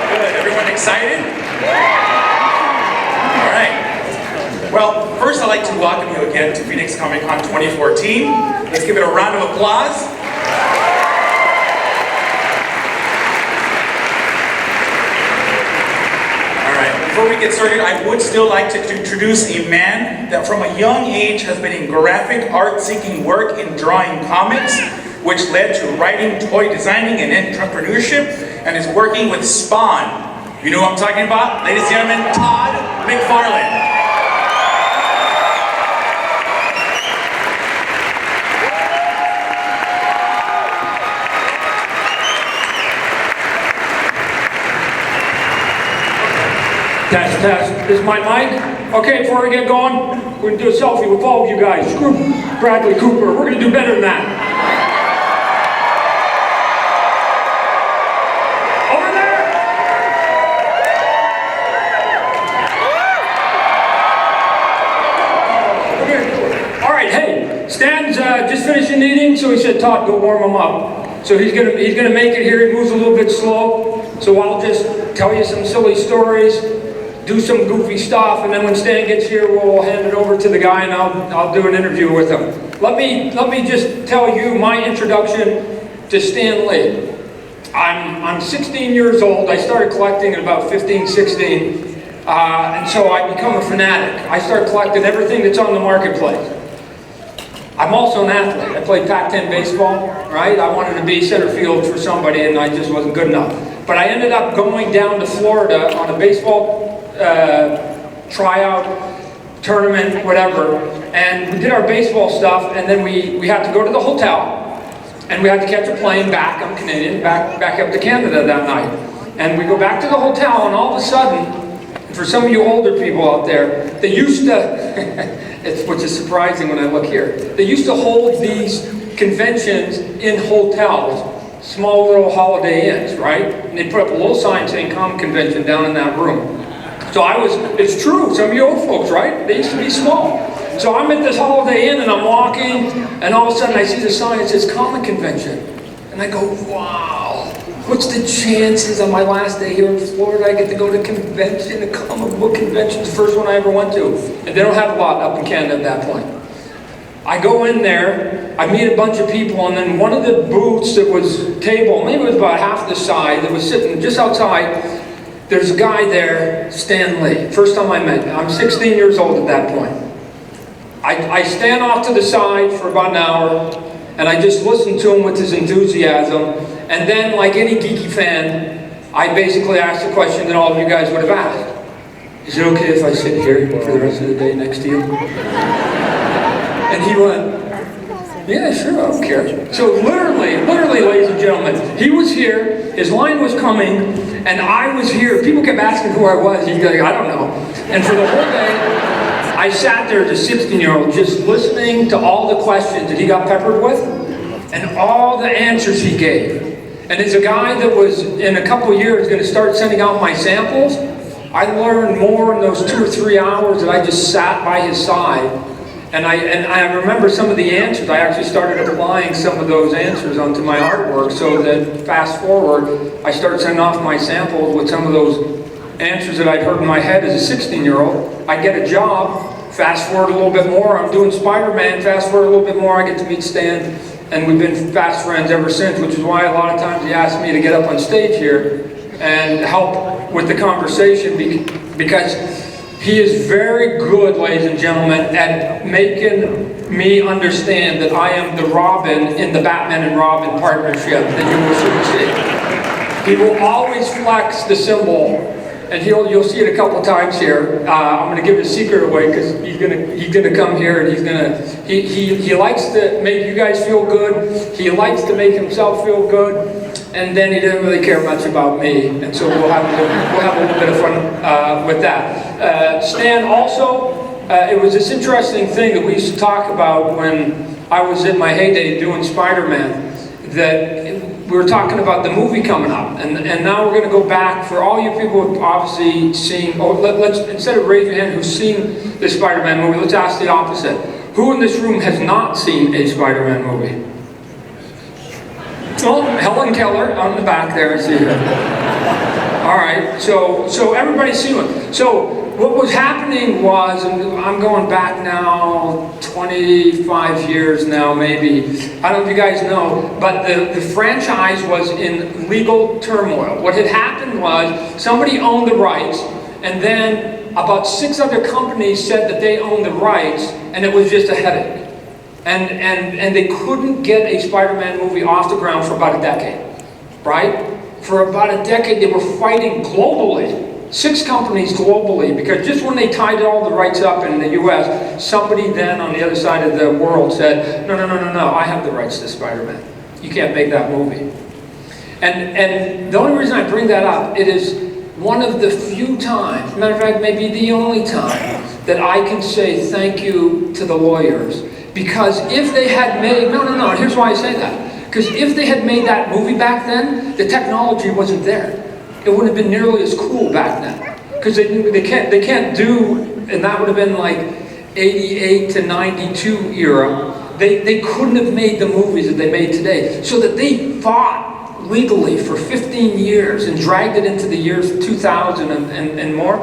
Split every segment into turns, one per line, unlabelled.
Good. Everyone excited? All right. Well, first I'd like to welcome you again to Phoenix Comicon 2014. Let's give it a round of applause. All right. Before we get started, I would still like to introduce a man that from a young age has been in graphic art seeking work in drawing comics, which led to writing, toy designing, and entrepreneurship, and is working with Spawn. You know what I'm talking about? Ladies and gentlemen, Todd McFarlane.
Test, test. Is my mic? Okay, before we get going, we're going to do a selfie with all of you guys. Screw Bradley Cooper. We're going to do better than that. Stan's just finishing eating, so he said, Todd, go warm him up. So he's gonna make it here. He moves a little bit slow, so I'll just tell you some silly stories, do some goofy stuff, and then when Stan gets here, we'll hand it over to the guy, and I'll do an interview with him. Let me just tell you my introduction to Stan Lee. I'm 16 years old. I started collecting at about 15, 16, and so I become a fanatic. I start collecting everything that's on the marketplace. I'm also an athlete. I played Pac-10 baseball, right? I wanted to be center field for somebody and I just wasn't good enough. But I ended up going down to Florida on a baseball tryout, tournament, whatever. And we did our baseball stuff and then we had to go to the hotel and we had to catch a plane back, I'm Canadian, back up to Canada that night. And we go back to the hotel and all of a sudden, for some of you older people out there, they used to, which is surprising when I look here, they used to hold these conventions in hotels, small little Holiday Inns, right? And they put up a little sign saying "Comic Convention" down in that room. So it's true, some of you old folks, right? They used to be small. So I'm at this Holiday Inn and I'm walking, and all of a sudden I see the sign that says "Comic Convention." And I go, wow. What's the chances on my last day here in Florida I get to go to a convention, a comic book convention, the first one I ever went to. And they don't have a lot up in Canada at that point. I go in there, I meet a bunch of people, and then one of the booths that was table, maybe it was about half the size, that was sitting just outside, there's a guy there, Stan Lee. First time I met him. I'm 16 years old at that point. I stand off to the side for about an hour, and I just listened to him with his enthusiasm. And then, like any geeky fan, I basically asked the question that all of you guys would have asked. Is it okay if I sit here for the rest of the day next to you? And he went, yeah, sure, I don't care. So literally, ladies and gentlemen, he was here, his line was coming, and I was here. People kept asking who I was. He'd go, I don't know. And for the whole day, I sat there as a 16-year-old just listening to all the questions that he got peppered with and all the answers he gave. And as a guy that was, in a couple of years, going to start sending out my samples, I learned more in those 2 or 3 hours that I just sat by his side. And I remember some of the answers. I actually started applying some of those answers onto my artwork so that fast forward, I started sending off my samples with some of those answers that I'd heard in my head as a 16-year-old. I get a job, fast forward a little bit more, I'm doing Spider-Man, fast forward a little bit more, I get to meet Stan. And we've been fast friends ever since, which is why a lot of times he asks me to get up on stage here and help with the conversation because he is very good, ladies and gentlemen, at making me understand that I am the Robin in the Batman and Robin partnership that you will soon see. He will always flex the symbol. And you'll see it a couple times here. I'm going to give his secret away because he's gonna come here and he likes to make you guys feel good. He likes to make himself feel good, and then he doesn't really care much about me. And so we'll have a little bit of fun with that. Stan also, it was this interesting thing that we used to talk about when I was in my heyday doing Spider-Man. That we were talking about the movie coming up, and now we're going to go back for all you people who've obviously seen, let's instead of raise your hand who's seen the Spider-Man movie, let's ask the opposite. Who in this room has not seen a Spider-Man movie? Oh, Helen Keller on the back there, I see her. All right, so everybody's seen it. So what was happening was, and I'm going back now 25 years now maybe, I don't know if you guys know, but the franchise was in legal turmoil. What had happened was somebody owned the rights, and then about 6 other companies said that they owned the rights, and it was just a headache. And they couldn't get a Spider-Man movie off the ground for about a decade, right? For about a decade, they were fighting globally. 6 companies globally, because just when they tied all the rights up in the US, somebody then on the other side of the world said, no, I have the rights to Spider-Man. You can't make that movie. And the only reason I bring that up, it is one of the few times, matter of fact, maybe the only time, that I can say thank you to the lawyers. Because if they had made, no, here's why I say that. Because if they had made that movie back then, the technology wasn't there. It wouldn't have been nearly as cool back then. Because they can't do, and that would have been like 88 to 92 era. They couldn't have made the movies that they made today. So that they fought legally for 15 years and dragged it into the years 2000 and more.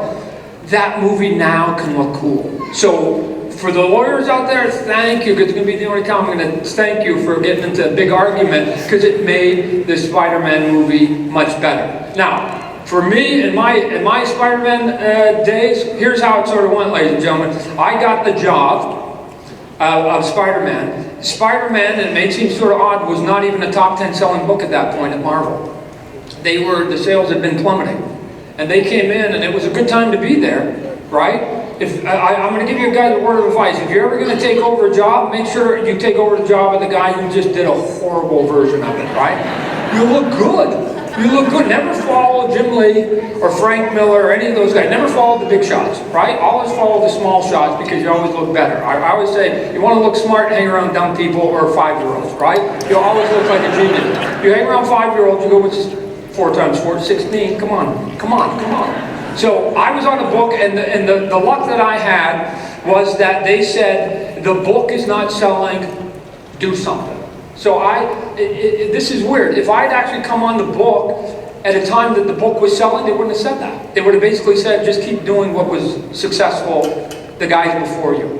That movie now can look cool. So for the lawyers out there, thank you, because it's going to be the only time I'm going to thank you for getting into a big argument, because it made the Spider-Man movie much better. Now, for me, in my Spider-Man days, here's how it sort of went, ladies and gentlemen. I got the job of Spider-Man. Spider-Man, and it may seem sort of odd, was not even a top 10 selling book at that point at Marvel. The sales had been plummeting. And they came in, and it was a good time to be there, right? I'm going to give you guys a word of advice. If you're ever going to take over a job, make sure you take over the job of the guy who just did a horrible version of it, right? You look good. You look good. Never follow Jim Lee or Frank Miller or any of those guys. Never follow the big shots, right? Always follow the small shots, because you always look better. I always say, you want to look smart, hang around dumb people or 5-year-olds, right? You'll always look like a genius. If you hang around 5-year-olds, you go with 4 times 4 is 16. Come on. So I was on a book, and the luck that I had was that they said, the book is not selling, do something. So this is weird. If I'd actually come on the book at a time that the book was selling, they wouldn't have said that. They would have basically said, just keep doing what was successful, the guys before you.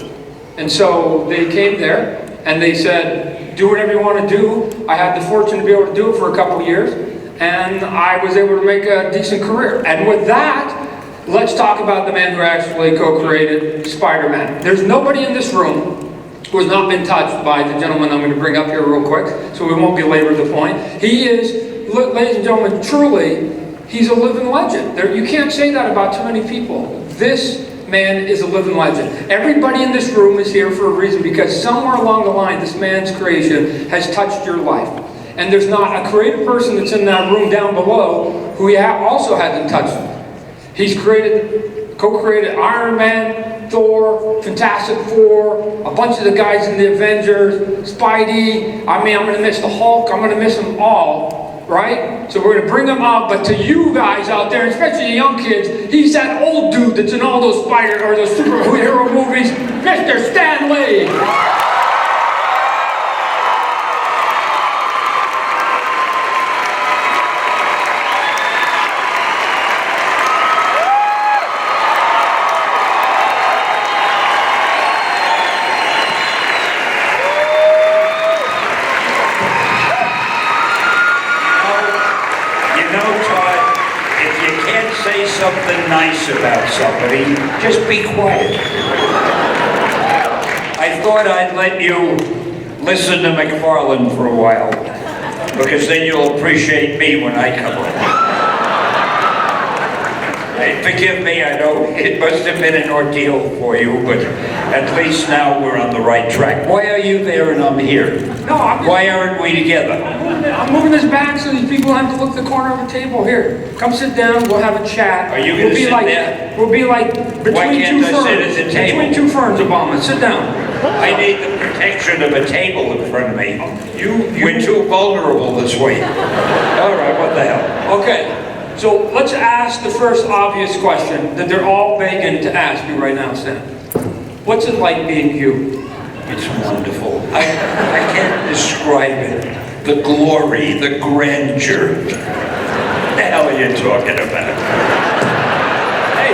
And so they came there, and they said, do whatever you want to do. I had the fortune to be able to do it for a couple of years, and I was able to make a decent career. And with that, let's talk about the man who actually co-created Spider-Man. There's nobody in this room who has not been touched by the gentleman I'm going to bring up here real quick, so we won't belabor the point. He is, ladies and gentlemen, truly, he's a living legend. You can't say that about too many people. This man is a living legend. Everybody in this room is here for a reason, because somewhere along the line, this man's creation has touched your life. And there's not a creative person that's in that room down below who also hasn't touched him. He's co-created Iron Man, Thor, Fantastic Four, a bunch of the guys in the Avengers, Spidey. I mean, I'm going to miss the Hulk. I'm going to miss them all, right? So we're going to bring them up. But to you guys out there, especially the young kids, he's that old dude that's in all those those superhero movies, Mr. Stan Lee.
Something nice about somebody, just be quiet. I thought I'd let you listen to McFarlane for a while, because then you'll appreciate me when I come on. Forgive me, I know it must have been an ordeal for you, but at least now we're on the right track. Why are you there and I'm here?
No,
why aren't we together?
I'm moving this back so these people have to look at the corner of the table. Here, come sit down. We'll have a chat.
Are you going to sit there?
We'll be like between two ferns.
Sit at the table?
Between two ferns, Obama. Sit down.
I need the protection of a table in front of me. We're too vulnerable this way. All right, what the hell?
Okay. So let's ask the first obvious question that they're all begging to ask you right now, Stan. What's it like being you?
It's wonderful. I can't describe it. The glory, the grandeur. the hell are you talking about?
Hey,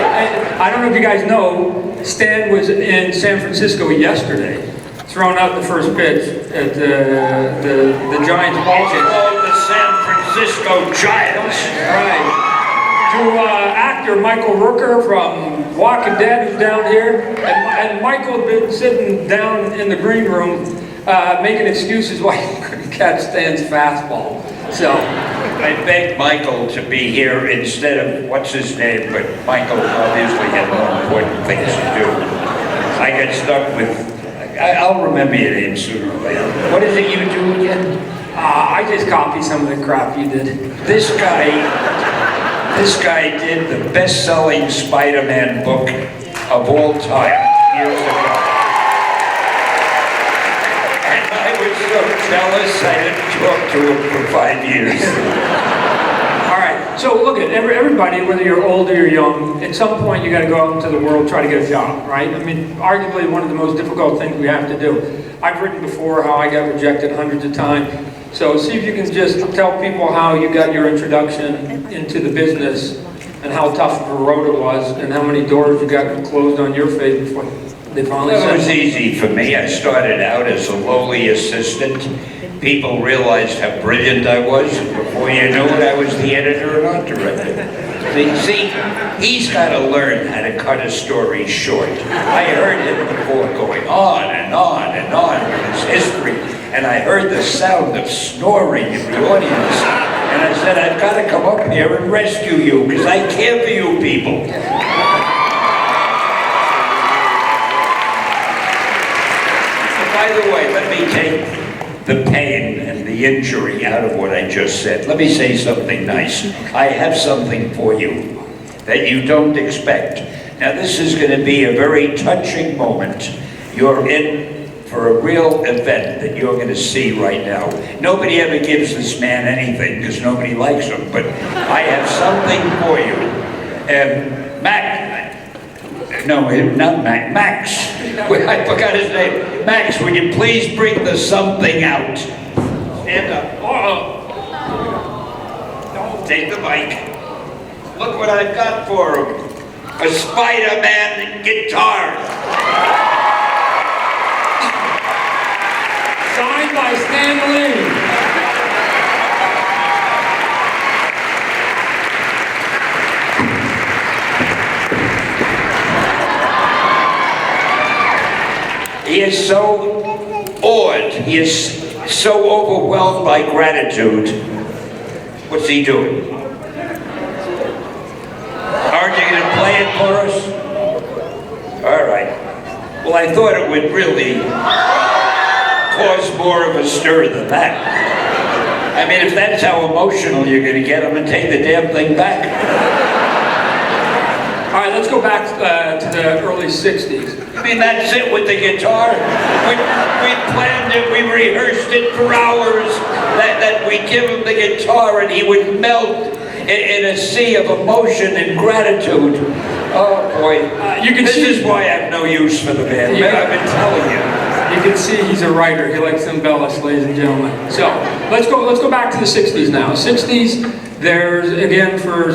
I don't know if you guys know, Stan was in San Francisco yesterday, throwing out the first pitch at the Giants ballgame.
Oh, the San Francisco Giants.
Right. To actor Michael Rooker from Walking Dead, who's down here, and Michael had been sitting down in the green room making excuses why he couldn't catch Stan's fastball. So
I begged Michael to be here instead of what's his name, but Michael obviously had more important things to do. I got stuck with. I'll remember your name sooner or later. What is it you do again?
I just copied some of the crap you did.
This guy did the best-selling Spider-Man book of all time years ago. And I was so jealous I didn't talk to him for 5 years.
All right, so look at everybody, whether you're old or you're young, at some point you got to go out into the world, try to get a job, right? I mean, arguably one of the most difficult things we have to do. I've written before how I got rejected hundreds of times. So see if you can just tell people how you got your introduction into the business and how tough of a road it was and how many doors you got closed on your face before they finally said
It was easy for me. I started out as a lowly assistant. People realized how brilliant I was. Before you knew it, I was the editor and art director. See, he's got to learn how to cut a story short. I heard him before going on and on and on with his history. And I heard the sound of snoring in the audience. And I said, I've got to come up here and rescue you, because I care for you people. By the way, let me take the pain and the injury out of what I just said. Let me say something nice. I have something for you that you don't expect. Now, this is going to be a very touching moment. You're in for a real event that you're going to see right now. Nobody ever gives this man anything because nobody likes him, but I have something for you. Max. I forgot his name. Max, would you please bring the something out? Stand up. Don't take the mic. Look what I've got for him. A Spider-Man guitar.
signed by Stan Lee.
He is so awed, he is so overwhelmed by gratitude. What's he doing? Aren't you going to play it for us? All right. Well, I thought it would really cause more of a stir than that. I mean, if that's how emotional you're going to get, I'm going to take the damn thing back.
All right, let's go back to the early 60s.
I mean, that's it with the guitar. We planned it, we rehearsed it for hours, that we'd give him the guitar and he would melt in a sea of emotion and gratitude. Oh boy, this is why I have no use for the man. I've been telling you.
You can see he's a writer. He likes to embellish, ladies and gentlemen. So let's go back to the 60s now. 60s, there's, again, for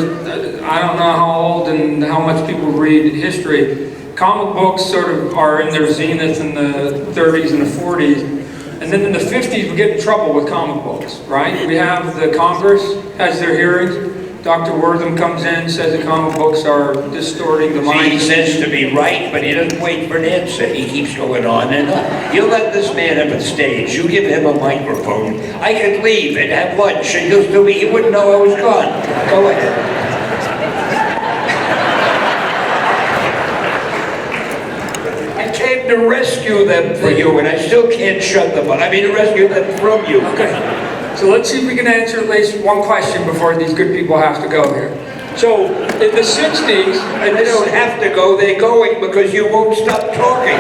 I don't know how old and how much people read history, comic books sort of are in their zenith in the 30s and the 40s. And then in the 50s, we get in trouble with comic books, right? We have the Congress has their hearings. Dr. Wortham comes in, says the comic books are distorting the mind.
He says to be right, but he doesn't wait for an answer. He keeps going on and on. You let this man up on stage. You give him a microphone. I could leave and have lunch, and he wouldn't know I was gone. Go ahead. I came to rescue them for you, and I still can't shut them up. I mean, to rescue them from you.
Okay. So let's see if we can answer at least one question before these good people have to go here. So in the 60s,
And they don't have to go, they're going because you won't stop talking.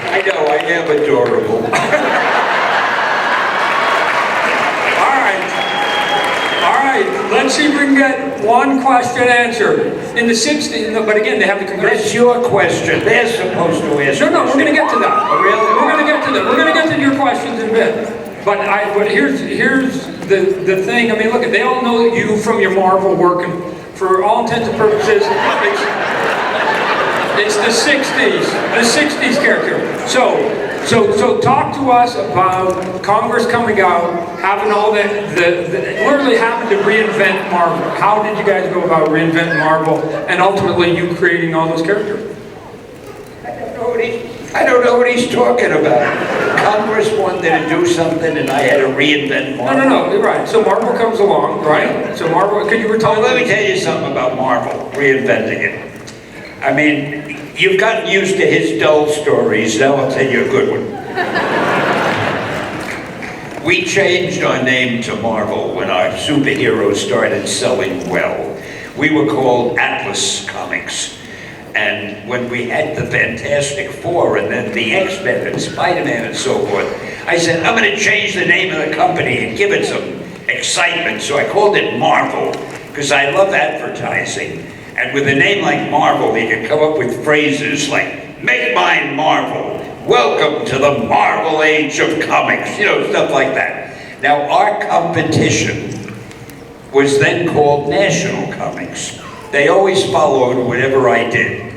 I know, I am adorable.
All right, let's see if we can get one question answered. In the 60s, no, but again, they have the Congress.
That's your question. They're supposed to answer.
No, we're going to get to that.
Oh, really?
We're going to get to that. We're going to get to your questions in a bit. But here's the thing. I mean, look, they all know you from your Marvel work, and for all intents and purposes, it's the '60s character. So talk to us about Congress coming out, having all literally having to reinvent Marvel. How did you guys go about reinventing Marvel, and ultimately you creating all those characters?
I don't know what he's talking about. Congress wanted to do something, and I had to reinvent Marvel.
No, you're right. So Marvel comes along, right? So Marvel, could you retire?
Let me tell you something about Marvel, reinventing it. I mean, you've gotten used to his dull stories, now I'll tell you a good one. We changed our name to Marvel when our superheroes started selling well. We were called Atlas Comics. And when we had the Fantastic Four and then the X-Men and Spider-Man and so forth, I said, I'm going to change the name of the company and give it some excitement. So I called it Marvel, because I love advertising. And with a name like Marvel, you can come up with phrases like, make mine Marvel, welcome to the Marvel age of comics, you know, stuff like that. Now, our competition was then called National Comics. They always followed whatever I did.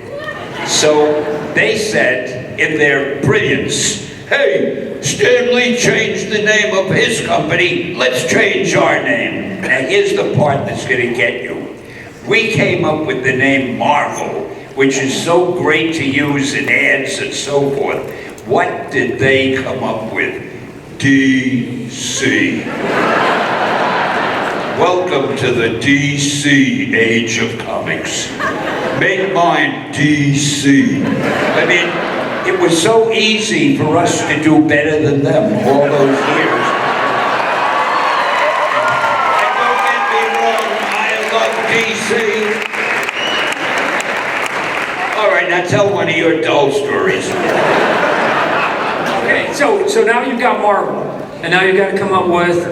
So they said, in their brilliance, hey, Stan Lee changed the name of his company, let's change our name. Now here's the part that's gonna get you. We came up with the name Marvel, which is so great to use in ads and so forth. What did they come up with? DC. Welcome to the DC age of comics. Make mine DC. I mean, it was so easy for us to do better than them all those years. And don't get me wrong, I love DC. All right, now tell one of your dull stories.
Okay, so now you've got Marvel. And now you've got to come up with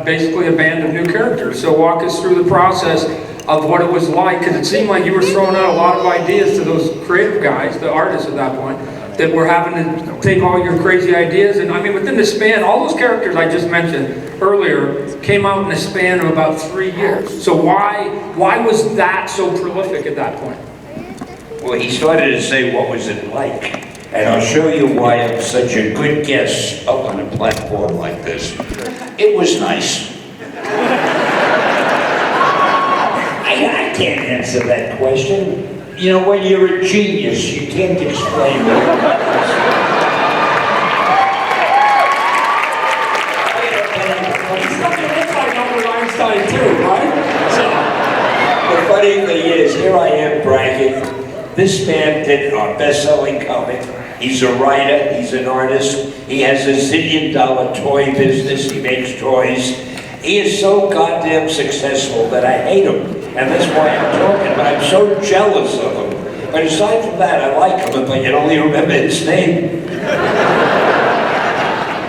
basically a band of new characters. So walk us through the process of what it was like, because it seemed like you were throwing out a lot of ideas to those creative guys, the artists at that point, that were having to take all your crazy ideas. And I mean, within the span, all those characters I just mentioned earlier came out in a span of about 3 years. So why was that so prolific at that point?
Well, he started to say, what was it like? And I'll show you why I'm such a good guest up on a platform like this. It was nice. I can't answer that question. You know, when you're a genius, you can't explain what it was.
It's like Albert Einstein too, right?
The funny thing is, here I am bragging. This man did our best-selling comic. He's a writer, he's an artist, he has a zillion-dollar toy business, he makes toys. He is so goddamn successful that I hate him, and that's why I'm talking, but I'm so jealous of him. But aside from that, I like him, but you can only remember his name.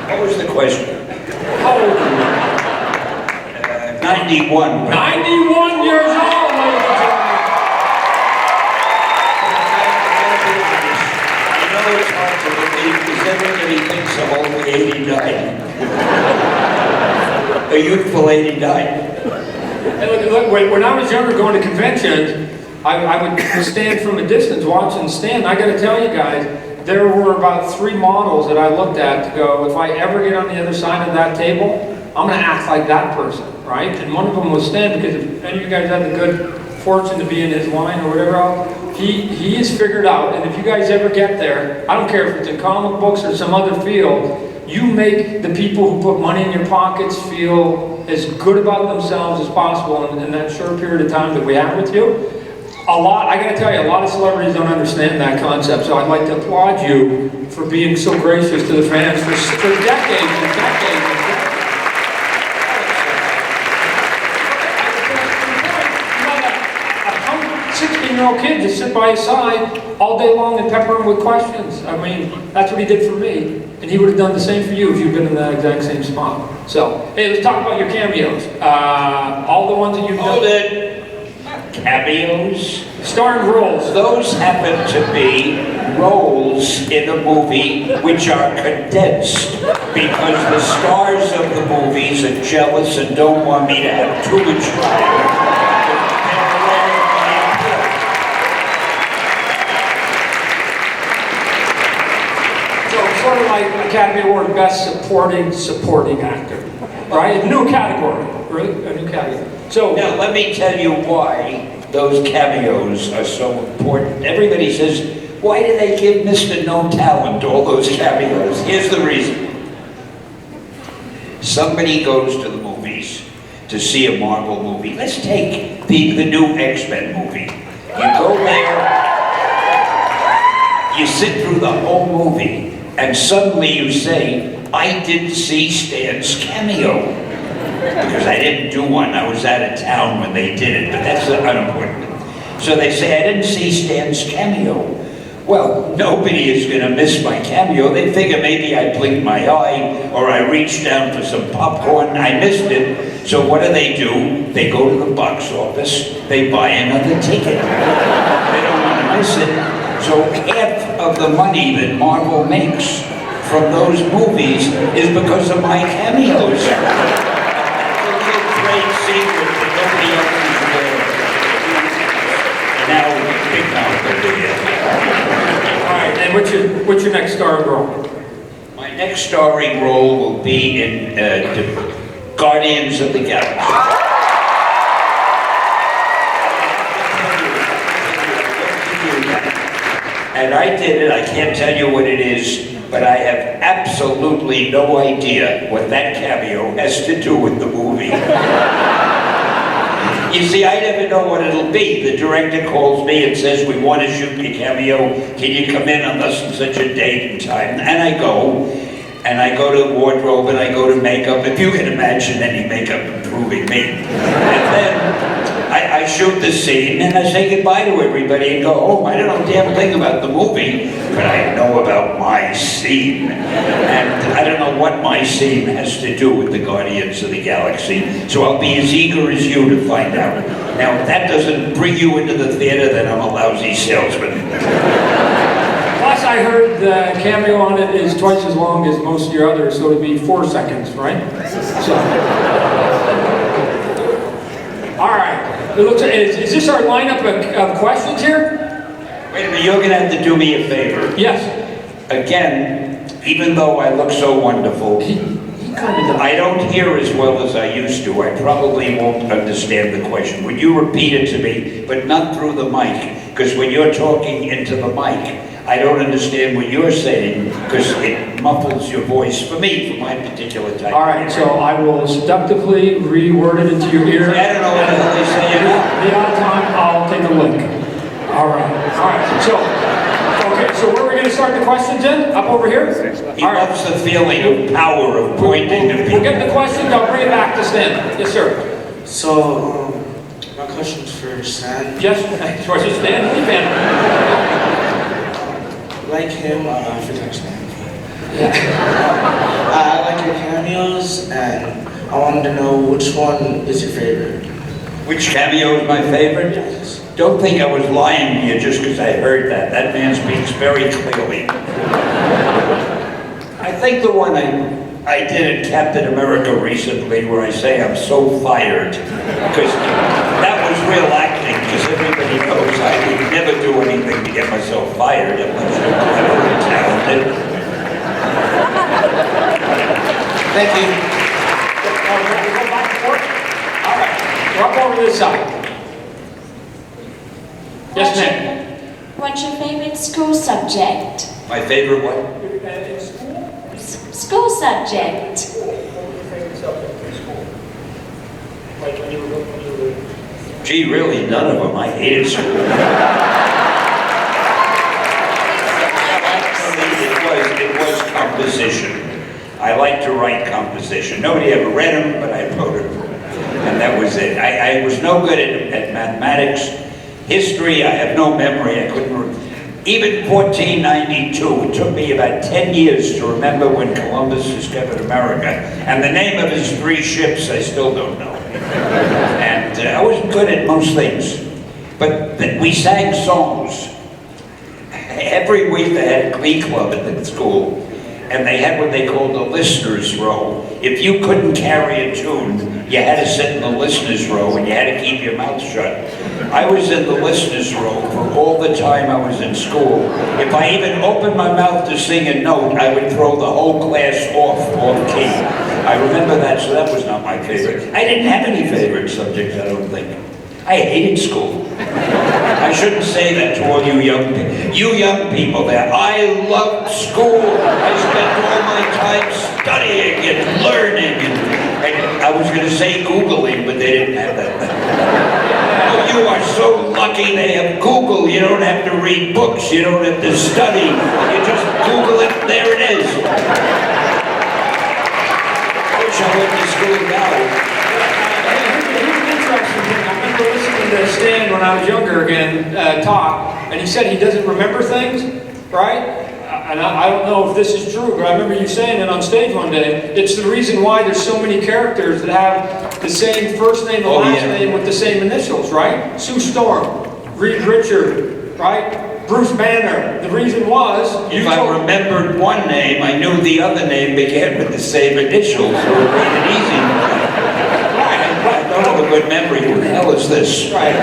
What was the question?
How old are you?
91.
91 years old, ladies and gentlemen.
It's hard to believe because everybody thinks I'm only 89. A youthful 89.
And look, when I was younger going to conventions, I would stand from a distance watching Stan. I got to tell you guys, there were about 3 models that I looked at to go, if I ever get on the other side of that table, I'm going to act like that person, right? And one of them was Stan, because if any of you guys had the good fortune to be in his line or whatever else, he is figured out, and if you guys ever get there, I don't care if it's in comic books or some other field, you make the people who put money in your pockets feel as good about themselves as possible in that short period of time that we have with you. I gotta tell you, a lot of celebrities don't understand that concept, so I'd like to applaud you for being so gracious to the fans for decades and decades and decades. 16-year-old kid just sit by his side all day long and pepper him with questions. I mean, that's what he did for me. And he would have done the same for you if you'd been in that exact same spot. So, hey, let's talk about your cameos. All the ones that you've done.
Hold it. Cameos?
Starring roles.
Those happen to be roles in a movie which are condensed because the stars of the movies are jealous and don't want me to have too much time.
Sort of like Academy Award Best Supporting Actor, right? A new category, really, a new category. So
now let me tell you why those cameos are so important. Everybody says, why do they give Mr. No Talent all those cameos? Here's the reason. Somebody goes to the movies to see a Marvel movie. Let's take the new X-Men movie. You go there, you sit through the whole movie, and suddenly you say, I didn't see Stan's cameo. Because I didn't do one. I was out of town when they did it, but that's unimportant. So they say, I didn't see Stan's cameo. Well, nobody is going to miss my cameo. They figure maybe I blinked my eye, or I reached down for some popcorn, I missed it. So what do? They go to the box office, they buy another ticket. They don't want to miss it. So half of the money that Marvel makes from those movies is because of my cameos. It's a little great secret that nobody else is aware of. And now, big mouth over here.
all right, and what's your next starring role?
My next starring role will be in the Guardians of the Galaxy. And I did it, I can't tell you what it is, but I have absolutely no idea what that cameo has to do with the movie. You see, I never know what it'll be. The director calls me and says, we want to shoot your cameo, can you come in on this and such a date and time? And I go to wardrobe and I go to makeup, if you can imagine any makeup improving me. And then I shoot the scene and I say goodbye to everybody and go home. I don't know a damn thing about the movie, but I know about my scene. And I don't know what my scene has to do with the Guardians of the Galaxy, so I'll be as eager as you to find out. Now, if that doesn't bring you into the theater, then I'm a lousy salesman.
Plus, I heard the cameo on it is twice as long as most of your others, so it'll be 4 seconds, right? So. All right. It looks, is this our lineup of questions here?
Wait a minute, you're going to have to do me a favor.
Yes.
Again, even though I look so wonderful, I don't hear as well as I used to. I probably won't understand the question. Would you repeat it to me, but not through the mic? Because when you're talking into the mic, I don't understand what you're saying because it muffles your voice for me, for my particular type.
All right, so I will seductively reword it into your ear.
I don't know what the hell they say.
The odd time, I'll take a look. All right. So, okay, so where are we going to start the questions in? Up over here?
He loves the feeling of power of pointing to people.
We'll get the questions, I'll bring it back to Stan. Yes, sir.
So, my question's for Stan.
Yes, question Stan.
Like him, for text Stan. I like your cameos, and I wanted to know which one is your favorite.
Which cameo is my favorite?
Yes.
Don't think I was lying to you just because I heard that. That man speaks very clearly. I think the one I did at Captain America recently where I say I'm so fired, because that was real acting, because everybody knows I would never do anything to get myself fired unless you're clever and talented.
Thank you.
All right, we're up over this side. Yes, ma'am.
What's your favorite school subject?
My favorite what?
In school?
School subject.
Like when you were.
Gee, really, none of them. I hated school. Actually, it was composition. I like to write composition. Nobody ever read them, but I wrote them. And that was it. I was no good at mathematics. History, I have no memory. I couldn't even 1492, it took me about 10 years to remember when Columbus discovered America. And the name of his 3 ships, I still don't know. And I wasn't good at most things. But we sang songs. every week they had a glee club at the school, and they had what they called the listener's row. If you couldn't carry a tune, you had to sit in the listener's row, and you had to keep your mouth shut. I was in the listener's row for all the time I was in school. If I even opened my mouth to sing a note, I would throw the whole class off key. I remember that, so that was not my favorite. I didn't have any favorite subjects, I don't think. I hated school. I shouldn't say that to all you young people. You young people there, I loved school. I spent all my time studying and learning. And I was going to say Googling, but they didn't have that. Oh, you are so lucky they have Google. You don't have to read books. You don't have to study. You just Google it, there it is. I wish I went to school now.
I remember listening to Stan when I was younger again talk, and he said he doesn't remember things, right? And I don't know if this is true, but I remember you saying it on stage one day. It's the reason why there's so many characters that have the same first name and last name with the same initials, right? Sue Storm, Reed Richard, right? Bruce Banner. The reason was...
If I remembered one name, I knew the other name began with the same initials, so it made it easy. I don't have a good memory. Who the hell is this?
Right.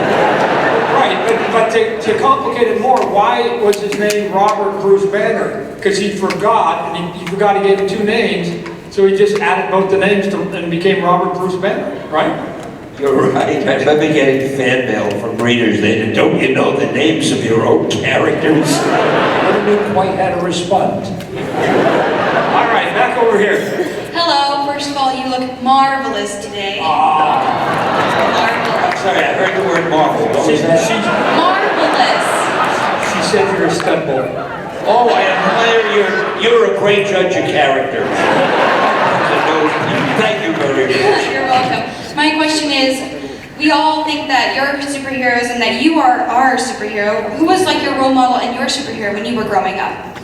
Right, but to complicate it more, why was his name Robert Bruce Banner? Because he forgot, and he forgot he gave him two names, so he just added both the names and became Robert Bruce Banner, right?
You're right. I remember getting fan mail from readers. They said, don't you know the names of your own characters? I didn't quite how to respond.
All right, back over here.
Hello, first of all, you look marvelous today. Marvelous.
Sorry, I heard the word marvel. What was that?
Marvelous.
She said you're a stud boy.
Oh, I admire you're a great judge of character. Thank you very much.
You're welcome. My question is, we all think that you're superheroes and that you are our superhero. Who was like your role model and your superhero when you were growing up?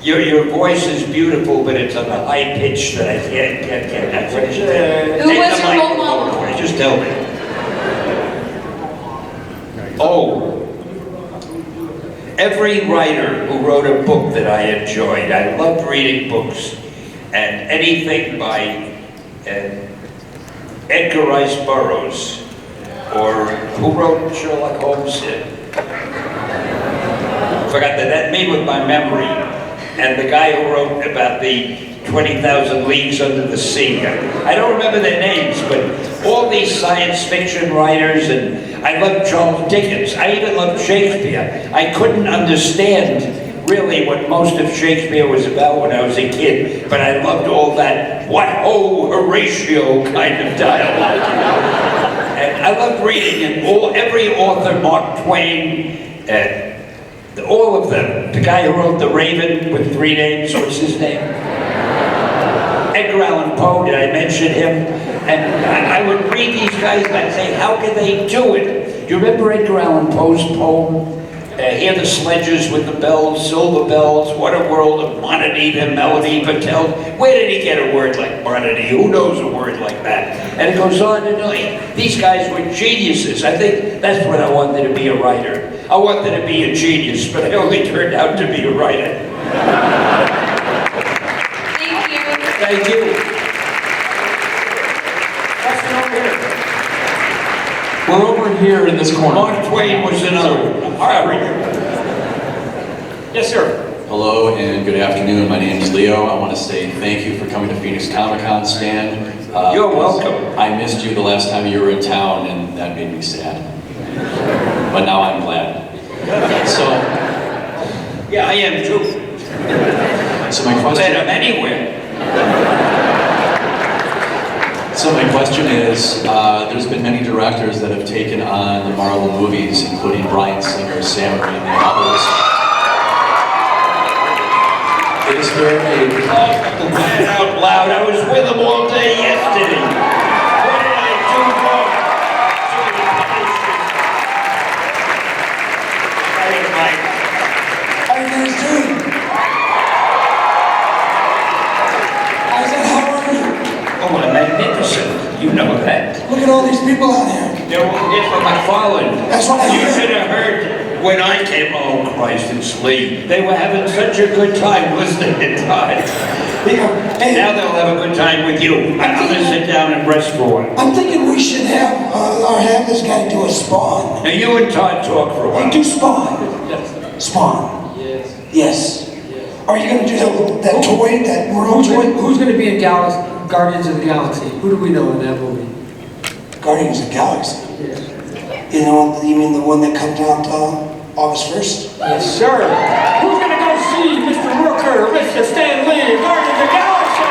Your voice is beautiful, but it's on a high pitch that I can't get.
Who was your role model?
Just tell me. Oh, every writer who wrote a book that I enjoyed. I loved reading books, and anything by Edgar Rice Burroughs, or who wrote Sherlock Holmes? Forgot that made with my memory. And the guy who wrote about the 20,000 Leagues Under the Sea. I don't remember their names, but all these science fiction writers, and I loved Charles Dickens. I even loved Shakespeare. I couldn't understand really what most of Shakespeare was about when I was a kid, but I loved all that what ho Horatio kind of dialogue. And I loved reading, and every author, Mark Twain, all of them. The guy who wrote The Raven with 3 names, what's his name? Edgar Allan Poe, did I mention him? And I would read these guys and I'd say, how can they do it? Do you remember Edgar Allan Poe's poem? Hear the sledges with the bells, silver bells, what a world of monody and melody Patel. Where did he get a word like monody? Who knows a word like that? And it goes on and on. These guys were geniuses. I think that's what I wanted to be, a writer. I wanted to be a genius, but I only turned out to be a writer.
Thank you.
Thank you.
Question over here.
We're over here in this corner.
Mark Twain was another one.
All right. Yes, sir.
Hello and good afternoon. My name is Leo. I want to say thank you for coming to Phoenix Comicon, Stan.
You're welcome.
I missed you the last time you were in town, and that made me sad. But now I'm glad. So,
Yeah, I am too.
so my
Glad
question.
I'm anywhere.
So my question is, there's been many directors that have taken on the Marvel movies, including Bryan Singer, Sam Raimi, and others. Is there a...
Glad out loud. I was with them all day yesterday. What did I do wrong?
How are you guys doing? I said, how are you?
Oh, I'm magnificent. You know that.
Look at all these people out here.
They're all here for McFarlane.
That's what I
You
heard.
should have heard When I came, oh Christ, it's Lee. They were having such a good time listening to Todd. Now they'll have a good time with you. I'm gonna sit down and rest for it.
I'm thinking we should have this guy do a spawn.
Now you and Todd talk for a while.
Hey, do spawn. Spawn. Yes. Are you going to do that toy, that world toy?
Who's going to be in Guardians of the Galaxy? Who do we know in that movie?
Guardians of the Galaxy?
Yes.
You mean the one that comes out August 1st?
Yes, sir. Who's going to go see Mr. Rooker, Mr. Stan Lee, Guardians of the Galaxy?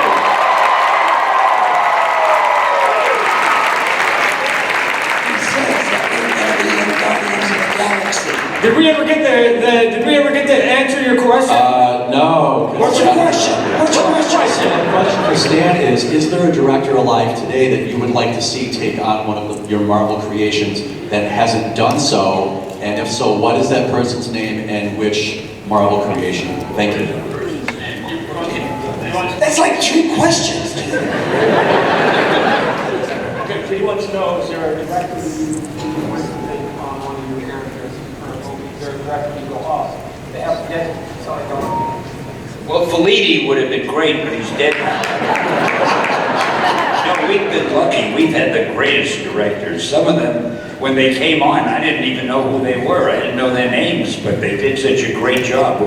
He says that we're going to be in Guardians of the Galaxy.
Did we ever get to answer your question?
No.
What's your question? What's your question?
The question for Stan is there a director alive today that you would like to see take on one of your Marvel creations that hasn't done so? And if so, what is that person's name and which Marvel creation? Thank you.
That's like 3 questions, dude.
Okay, so he wants to know, is there a director who wants to take on one of your characters for a movie? Is there a director you go off? They have to get it, so I don't.
Well, Fellini would have been great, but he's dead now. No, we've been lucky. We've had the greatest directors. Some of them, when they came on, I didn't even know who they were. I didn't know their names, but they did such a great job.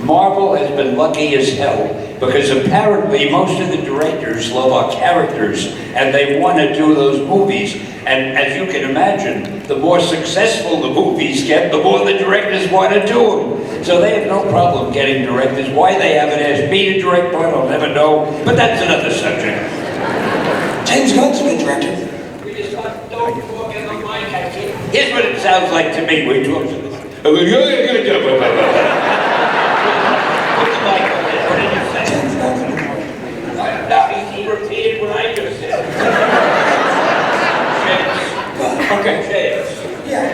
Marvel has been lucky as hell, because apparently most of the directors love our characters, and they want to do those movies. And as you can imagine, the more successful the movies get, the more the directors want to do them. So they have no problem getting directors. Why they haven't asked me to direct one, I'll never know. But that's another subject.
James Gunn's a good director.
Here's what it sounds like to me. We talk to them. Put the mic on there. What did you say? No, he repeated what I just said. Okay.
Yeah.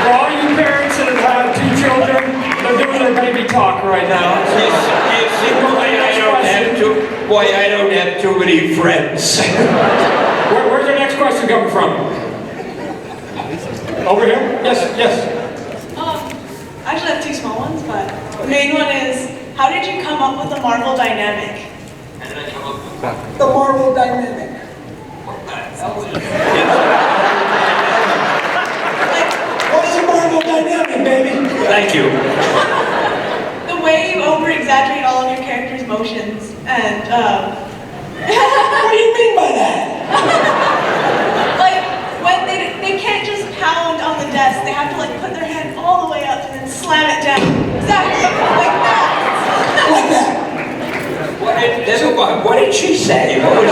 For all you parents that have had 2 children, they're doing their baby talk right now.
Boy, I don't have too many friends.
Where's your next question coming from? Over here? Yes.
I actually have 2 small ones, but the main one is, how did you come up with the Marvel dynamic? The Marvel dynamic.
What's the Marvel dynamic, baby?
Thank you.
The way you over-exaggerate all of your characters' motions, and
What do you mean by that?
like when they can't just pound on the desk, they have to like put their hand all the way up and then slam it down. Exactly, like that.
Like that.
What did she say? What was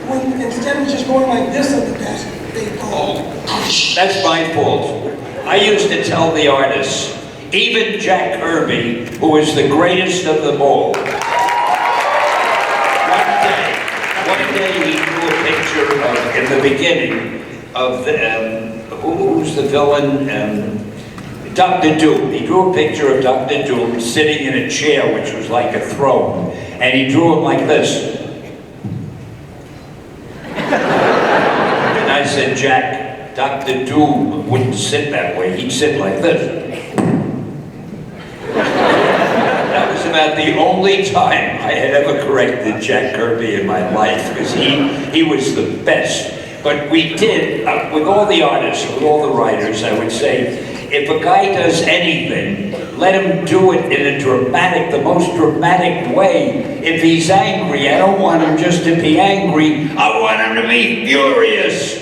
When instead of just going like this on the desk, they go.
That's my fault. I used to tell the artists, even Jack Kirby, who was the greatest of them all, one day he drew a picture of, in the beginning, of the, who's the villain? Dr. Doom. He drew a picture of Dr. Doom sitting in a chair, which was like a throne, and he drew him like this. And I said, Jack, Dr. Doom wouldn't sit that way. He'd sit like this. That was about the only time I had ever corrected Jack Kirby in my life, because he was the best. But we did, with all the artists, with all the writers, I would say, if a guy does anything, let him do it in a dramatic, the most dramatic way. If he's angry, I don't want him just to be angry. I want him to be furious.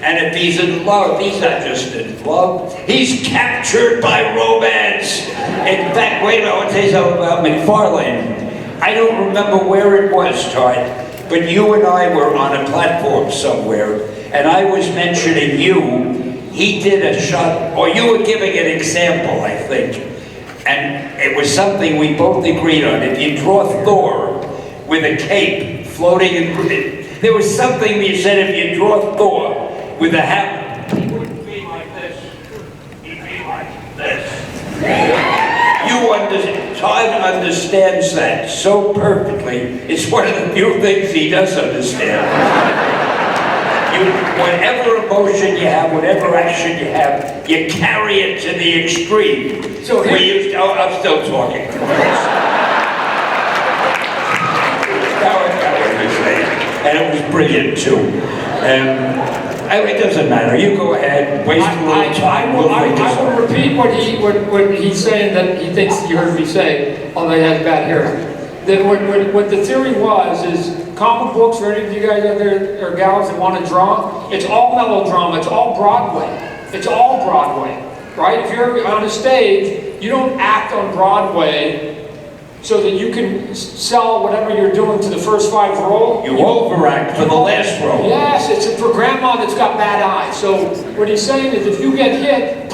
And if he's in love, he's not just in love. He's captured by romance. In fact, wait a minute, I want to tell you something about McFarlane. I don't remember where it was, Todd, but you and I were on a platform somewhere, and I was mentioning you. He did a shot, or you were giving an example, I think. And it was something we both agreed on. If you draw Thor with a cape floating in, there was something you said, if you draw Thor with a hat, he wouldn't be like this. He'd be like this. You understand? Todd understands that so perfectly. It's one of the few things he does understand. Whatever emotion you have, whatever action you have, you carry it to the extreme.
So
I'm still talking. And it was brilliant too. It doesn't matter. You go ahead. Waste a little time.
I will repeat what he's saying that he thinks you heard me say, although he has bad hearing. That what the theory was is comic books, for any of you guys out there or gals that want to draw, it's all melodrama. It's all Broadway. It's all Broadway, right? If you're on a stage, you don't act on Broadway so that you can sell whatever you're doing to the first 5 row.
You overact for the last row.
Yes, it's for grandma that's got bad eyes. So what he's saying is if you get hit,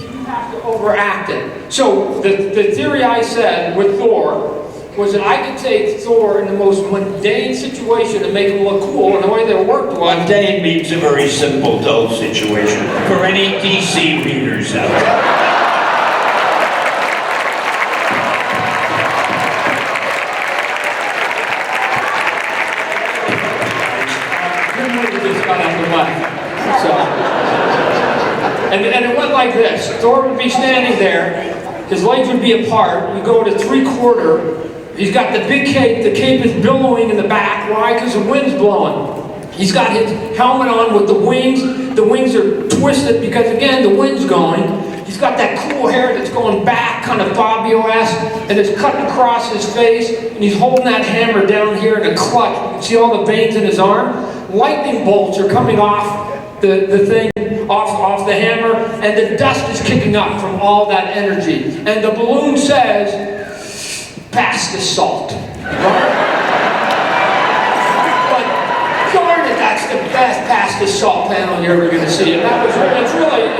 you have to overact it. So the theory I said with Thor was that I could take Thor in the most mundane situation and make him look cool, and the way that worked was...
Mundane means a very simple, dull situation for any DC readers out there.
And it went like this. Thor would be standing there, his legs would be apart, you go to 3/4, he's got the big cape, the cape is billowing in the back. Why? Because the wind's blowing. He's got his helmet on with the wings are twisted because again, the wind's going. He's got that cool hair that's going back, kind of Fabio-esque, and it's cutting across his face, and he's holding that hammer down here in a clutch. You can see all the veins in his arm. Lightning bolts are coming off the thing, off the hammer, and the dust is kicking up from all that energy. And the balloon says, "Pass the salt." But darn it, that's the best pass the salt panel you're ever going to see. And that was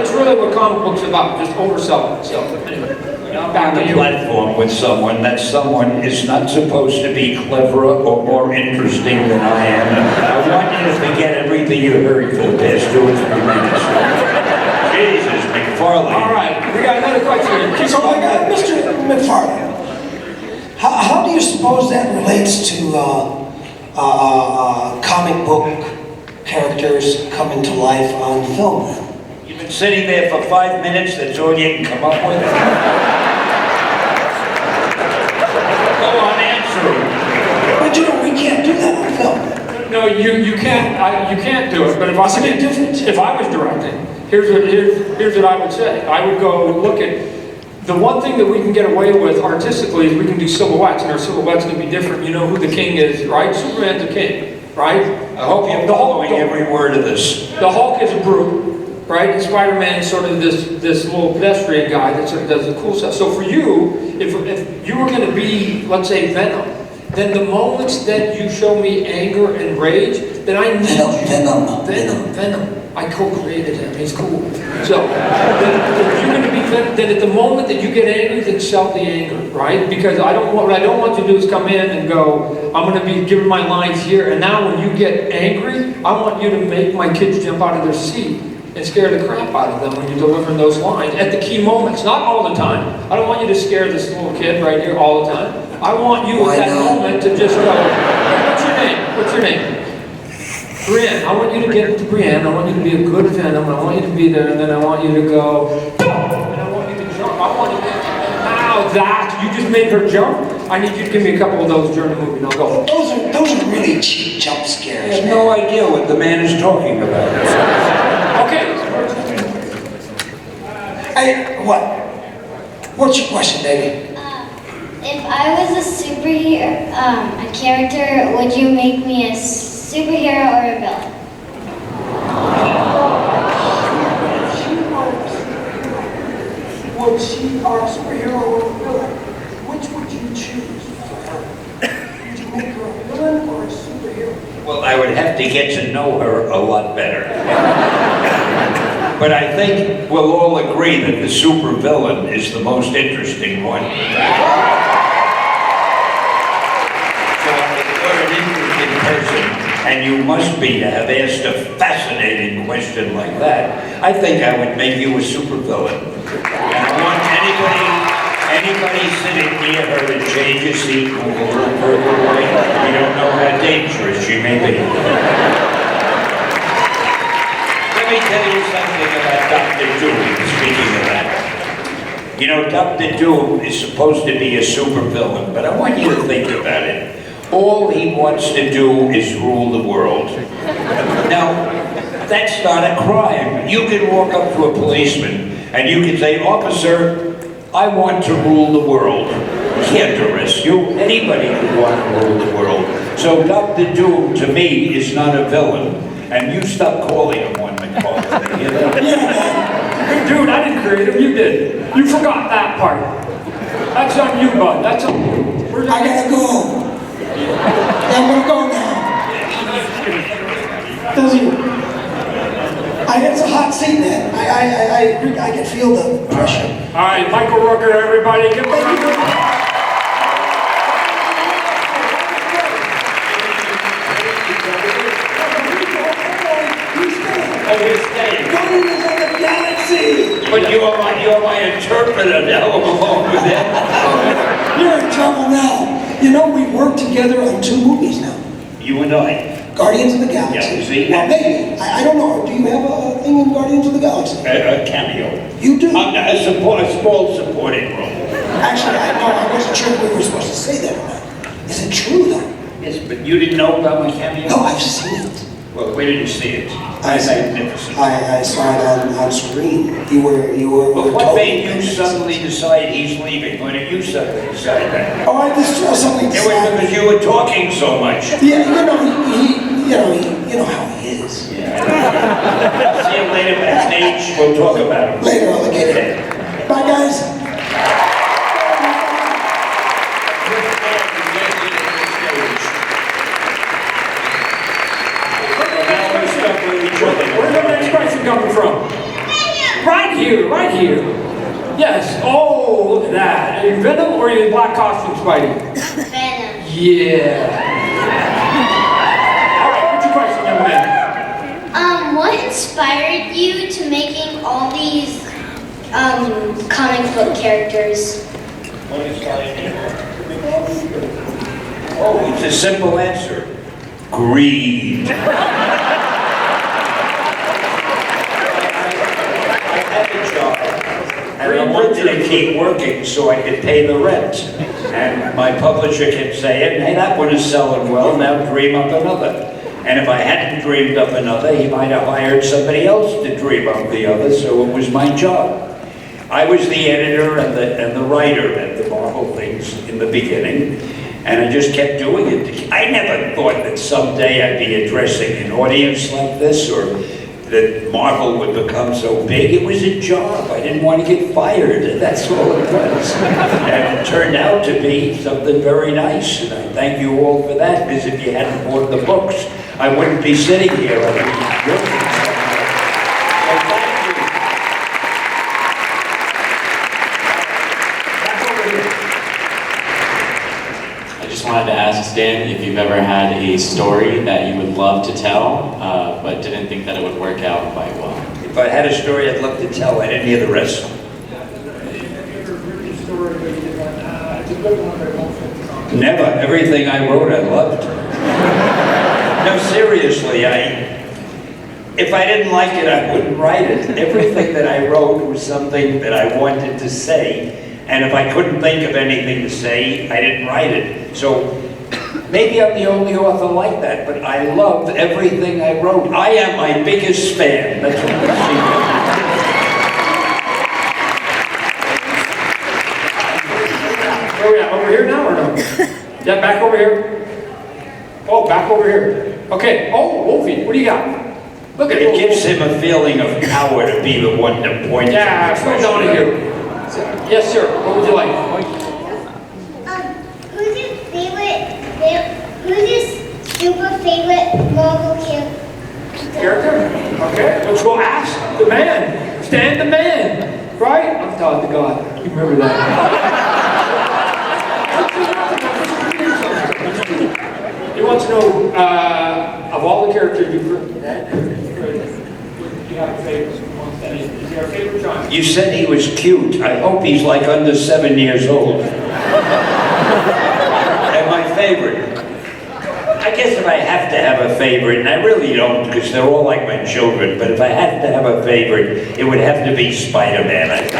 it's really what comic books are about, just overselling. So anyway,
back on the platform with someone, that someone is not supposed to be cleverer or more interesting than I am. I want you to forget everything you heard for the past 2 or 3 minutes. Jesus, McFarlane.
All right, we got another question.
So I got Mr. McFarlane. How do you suppose that relates to comic book characters coming to life on film?
You've been sitting there for 5 minutes, that's all you can come up with? Go on, answer him.
But you know, we can't do that on film.
No, you can't do it. But if I was directing, here's what I would say. I would go look at the one thing that we can get away with artistically is we can do silhouettes, and our silhouettes can be different. You know who the king is, right? Superman's a king, right?
I hope you're following every word of this.
The Hulk is a brute, right? And Spider-Man is sort of this little pedestrian guy that sort of does the cool stuff. So for you, if you were going to be, let's say, Venom, then the moments that you show me anger and rage, then I need Venom. I co-created him. He's cool. So if you're going to be Venom, then at the moment that you get angry, then sell the anger, right? Because what I don't want you to do is come in and go, I'm going to be giving my lines here, and now when you get angry, I want you to make my kids jump out of their seat and scare the crap out of them when you're delivering those lines at the key moments, not all the time. I don't want you to scare this little kid right here all the time. I want you at that moment to just go, hey, what's your name? What's your name? Brienne. I want you to get into Brienne. I want you to be a good Venom. I want you to be there, and then I want you to go, and I want you to jump. I want you to now that you just made her jump. I need you to give me a couple of those during the movie, and I'll go.
Those are really cheap jump scares.
I have no idea what the man is talking about.
Okay.
Hey, what? What's your question, baby?
If I was a superhero, a character, would you make me a superhero or a villain?
Would she are a superhero or a villain? Which would you choose for her? Would you make her a villain or a superhero?
Well, I would have to get to know her a lot better. But I think we'll all agree that the supervillain is the most interesting one. So if you're an interesting person, and you must be to have asked a fascinating question like that, I think I would make you a supervillain. And I want anybody sitting it near her and change your seat, move a little further away. You don't know how dangerous she may be. Let me tell you something about Dr. Doom, speaking of that. You know, Dr. Doom is supposed to be a supervillain, but I want you to think about it. All he wants to do is rule the world. Now, that's not a crime. You can walk up to a policeman and you can say, "Officer, I want to rule the world." He can't arrest you. Anybody can want to rule the world. So Dr. Doom, to me, is not a villain. And you stop calling him one, McFarlane. You know?
Dude, I didn't create him, you did. You forgot that part. That's on you, bud. That's on you.
I gotta go. I'm gonna go now. Does he? It's a hot seat, man. I can feel the pressure.
All right, Michael Rooker, everybody, give him a round of applause. Oh, he's staying.
Guardians of the Galaxy!
But you're my interpreter now, along with that.
You're in trouble now. You know, we've worked together on 2 movies now.
You and I.
Guardians of the Galaxy.
Yeah, see?
Well, maybe. I don't know. Do you have a thing in Guardians of the Galaxy?
A cameo.
You do?
A small supporting role.
Actually, I wasn't sure if we were supposed to say that or not. Is it true, though?
Yes, but you didn't know about my cameo?
No, I've seen it.
Well, where did you see it? Magnificent.
I saw it on screen. You were
But what
totally
made you
magnificent.
suddenly decide he's leaving? When did you suddenly decide that?
Oh, I just suddenly
It was
decided.
because you were talking so much.
Yeah, you know how he is.
Yeah. See you later backstage. We'll talk about it.
Later, alligator.
Okay.
Bye, guys.
Where's the next question coming from? Right here, right here. Yes. Oh, look at that. Are you Venom or are you in black costume, Spidey?
Venom.
Yeah. All right, what's your question, young man?
What inspired you to making all these comic book characters?
What is Oh, it's a simple answer. Greed. I had a job, and I wanted to keep working so I could pay the rent. And my publisher kept saying, "Hey, that one is selling well, now dream up another." And if I hadn't dreamed up another, he might have hired somebody else to dream up the other, so it was my job. I was the editor and the writer at the Marvel things in the beginning, and I just kept doing it. I never thought that someday I'd be addressing an audience like this, or that Marvel would become so big. It was a job. I didn't want to get fired. That's all it was. And it turned out to be something very nice, and I thank you all for that, because if you hadn't bought the books, I wouldn't be sitting here. I'd be working somewhere. So thank you.
I just wanted to ask Stan if you've ever had a story that you would love to tell, but didn't think that it would work out quite well.
If I had a story I'd love to tell, I didn't hear the rest. Never. Everything I wrote, I loved. No, seriously, if I didn't like it, I wouldn't write it. Everything that I wrote was something that I wanted to say, and if I couldn't think of anything to say, I didn't write it. So maybe I'm the only author like that, but I loved everything I wrote. I am my biggest fan. That's what you see.
Where are we at? Over here now or no? Yeah, back over here. Oh, back over here. Okay. Oh, Wolfie, what do you got? Look at
It gives him a feeling of power to be the one to point.
Yeah, let's go down here. Yes, sir. What would you like?
Who's your super favorite Marvel
Character? Okay. Let's go ask the man. Stan the man. Right? I'm Todd the God. You remember that? He wants to know, of all the characters you've written, you have a favorite? And is he our favorite giant?
You said he was cute. I hope he's like under 7 years old. And my favorite. I guess if I have to have a favorite, and I really don't because they're all like my children, but if I had to have a favorite, it would have to be Spider-Man, I think.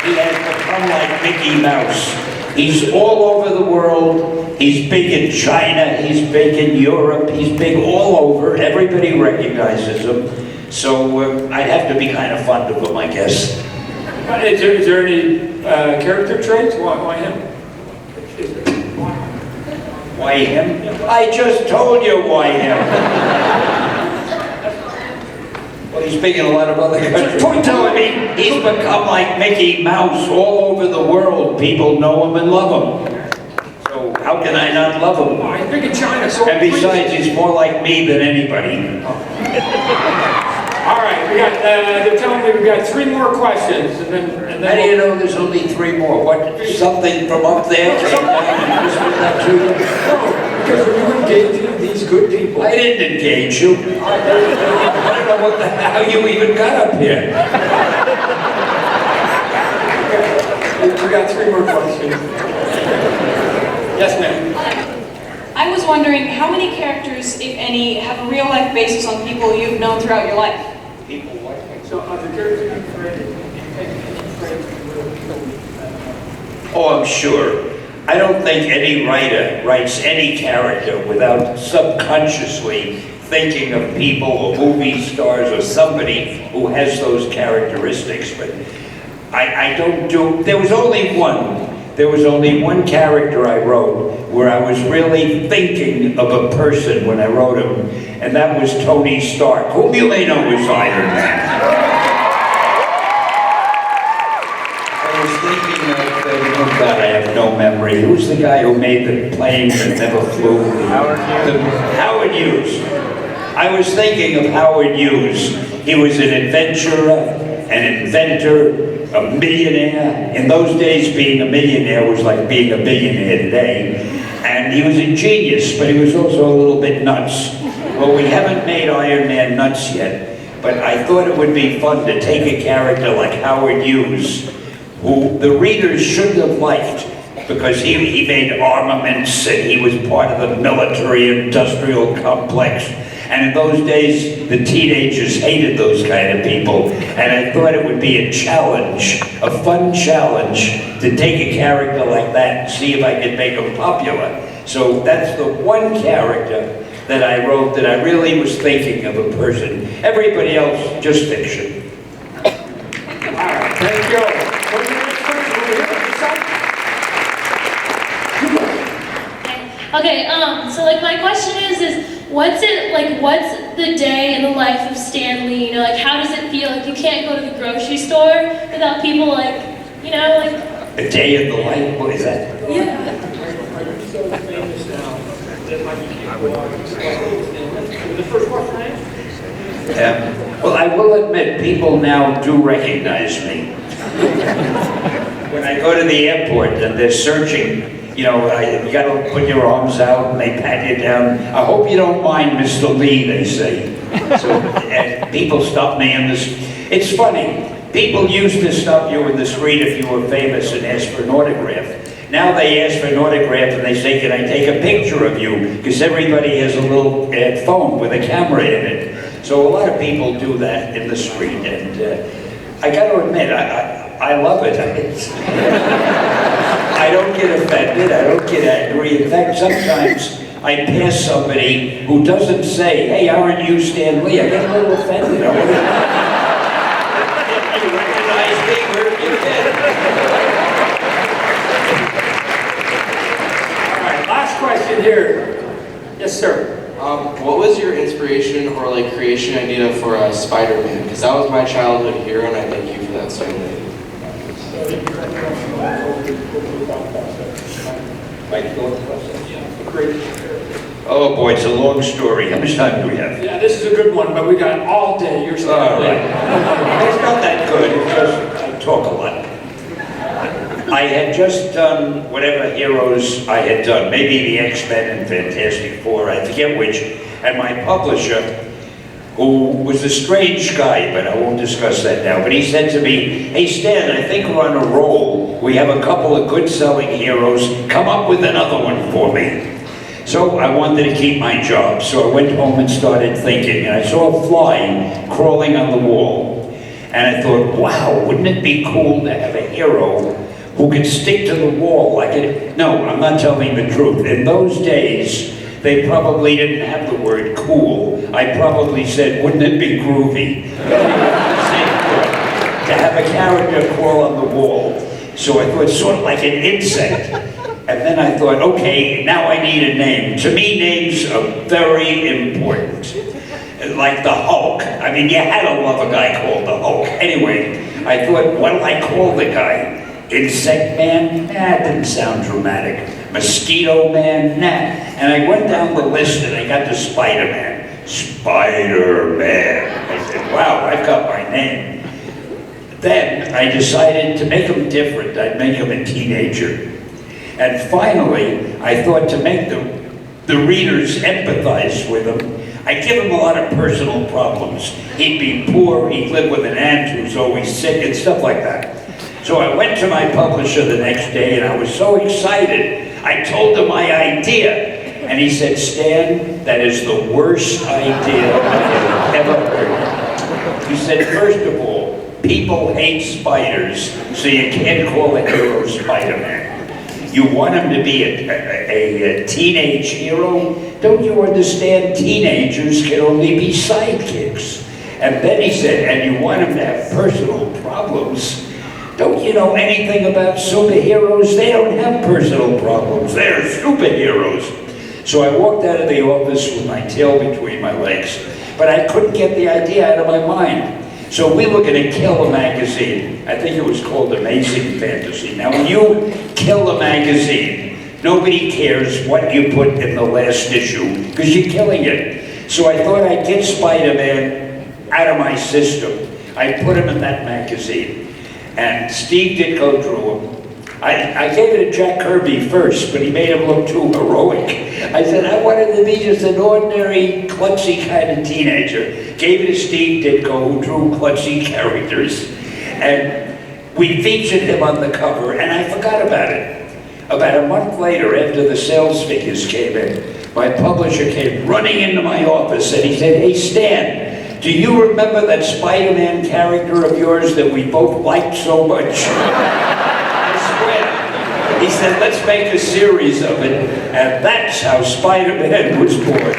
He has become like Mickey Mouse. He's all over the world. He's big in China. He's big in Europe. He's big all over. Everybody recognizes him. So I'd have to be kind of fond of him, I guess.
Is there any character traits? Why him?
Why him? I just told you why him. Well, he's big in a lot of other countries. Telling me he's become like Mickey Mouse all over the world. People know him and love him. So how can I not love him?
Oh, he's big in China. So
and besides, he's more like me than anybody.
All right, they're telling me we've got 3 more questions, and then
How do you know there's only 3 more? What, something from up there came down and whispered that to you?
No, because when you engage these good people.
I didn't engage you. I don't know how you even got up here.
We got 3 more questions. Yes, ma'am.
I was wondering how many characters, if any, have a real life basis on people you've known throughout your life?
People what?
So the characters you've created,
Oh, I'm sure. I don't think any writer writes any character without subconsciously thinking of people or movie stars or somebody who has those characteristics. But I don't do, there was only one character I wrote where I was really thinking of a person when I wrote him, and that was Tony Stark, whom you may know as Iron Man. I was thinking of, oh God, I have no memory. Who's the guy who made the plane that never flew? Howard Hughes. I was thinking of Howard Hughes. He was an adventurer, an inventor, a millionaire. In those days, being a millionaire was like being a billionaire today. And he was a genius, but he was also a little bit nuts. Well, we haven't made Iron Man nuts yet, but I thought it would be fun to take a character like Howard Hughes, who the readers shouldn't have liked, because he made armaments and he was part of the military-industrial complex. And in those days, the teenagers hated those kind of people. And I thought it would be a challenge, a fun challenge, to take a character like that and see if I could make him popular. So that's the one character that I wrote that I really was thinking of a person. Everybody else, just fiction.
All right, thank you. What's the next question over here?
Okay, so like my question is what's the day in the life of Stan Lee? You know, like how does it feel? Like you can't go to the grocery store without people like, you know, like.
A day in the life, what is that?
Yeah.
The first question I asked?
Well, I will admit, people now do recognize me. When I go to the airport and they're searching, you know, you gotta put your arms out and they pat you down. I hope you don't mind, Mr. Lee, they say. So people stop me in this. It's funny. People used to stop you in the street if you were famous and ask for an autograph. Now they ask for an autograph and they say, can I take a picture of you? Because everybody has a little phone with a camera in it. So a lot of people do that in the street. And I got to admit, I love it. I don't get offended. I don't get angry. In fact, sometimes I pass somebody who doesn't say, hey, aren't you Stan Lee? I get a little offended. You recognize me? Where have you been?
Last question here. Yes, sir.
What was your inspiration or like creation idea for Spider-Man? Because that was my childhood hero, and I thank you for that so much.
Oh boy, it's a long story. How much time do we have?
Yeah, this is a good one, but we got all day. You're
all right. It's not that good. It's just I talk a lot. I had just done whatever heroes I had done, maybe the X-Men and Fantastic Four, I forget which, and my publisher, who was a strange guy, but I won't discuss that now, but he said to me, "Hey Stan, I think we're on a roll. We have a couple of good selling heroes. Come up with another one for me." So I wanted to keep my job, so I went home and started thinking, and I saw a fly crawling on the wall. And I thought, wow, wouldn't it be cool to have a hero who could stick to the wall like it? No, I'm not telling the truth. In those days, they probably didn't have the word cool. I probably said, wouldn't it be groovy? To have a character crawl on the wall. So I thought, sort of like an insect. And then I thought, okay, now I need a name. To me, names are very important. Like the Hulk. I mean, you had to love a guy called the Hulk. Anyway, I thought, what do I call the guy? Insect Man? Nah, it didn't sound dramatic. Mosquito Man? Nah. And I went down the list and I got to Spider-Man. Spider-Man. I said, wow, I've got my name. Then I decided to make him different. I'd make him a teenager. And finally, I thought to make the readers empathize with him, I'd give him a lot of personal problems. He'd be poor, he'd live with an aunt who's always sick, and stuff like that. So I went to my publisher the next day, and I was so excited. I told him my idea, and he said, Stan, that is the worst idea I have ever heard. He said, first of all, people hate spiders, so you can't call a hero Spider-Man. You want him to be a teenage hero? Don't you understand teenagers can only be sidekicks? And then he said, and you want him to have personal problems? Don't you know anything about superheroes? They don't have personal problems. They're superheroes. So I walked out of the office with my tail between my legs, but I couldn't get the idea out of my mind. So we were going to kill a magazine. I think it was called Amazing Fantasy. Now, when you kill a magazine, nobody cares what you put in the last issue, because you're killing it. So I thought I'd get Spider-Man out of my system. I put him in that magazine. And Steve did go through him. I gave it to Jack Kirby first, but he made him look too heroic. I said, I wanted to be just an ordinary, klutzy kind of teenager. Gave it to Steve Ditko, who drew klutzy characters. And we featured him on the cover, and I forgot about it. About a month later, after the sales figures came in, my publisher came running into my office, and he said, hey, Stan, do you remember that Spider-Man character of yours that we both liked so much? He said, let's make a series of it, and that's how Spider-Man was born.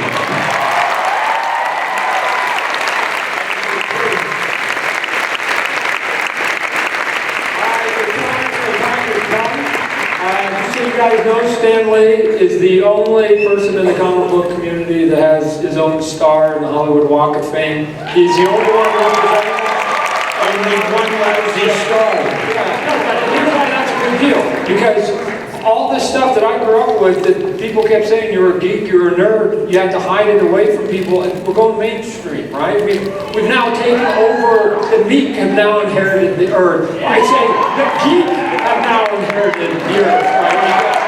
Just so you guys know, Stan Lee is the only person in the comic book community that has his own star in the Hollywood Walk of Fame. He's the only one representing only one lousy star. That's a big deal, because all this stuff that I grew up with, that people kept saying you're a geek, you're a nerd, you have to hide it away from people, and we're going mainstream, right? We've now taken over, the meek have now inherited the earth. I say the geek have now inherited the earth, right?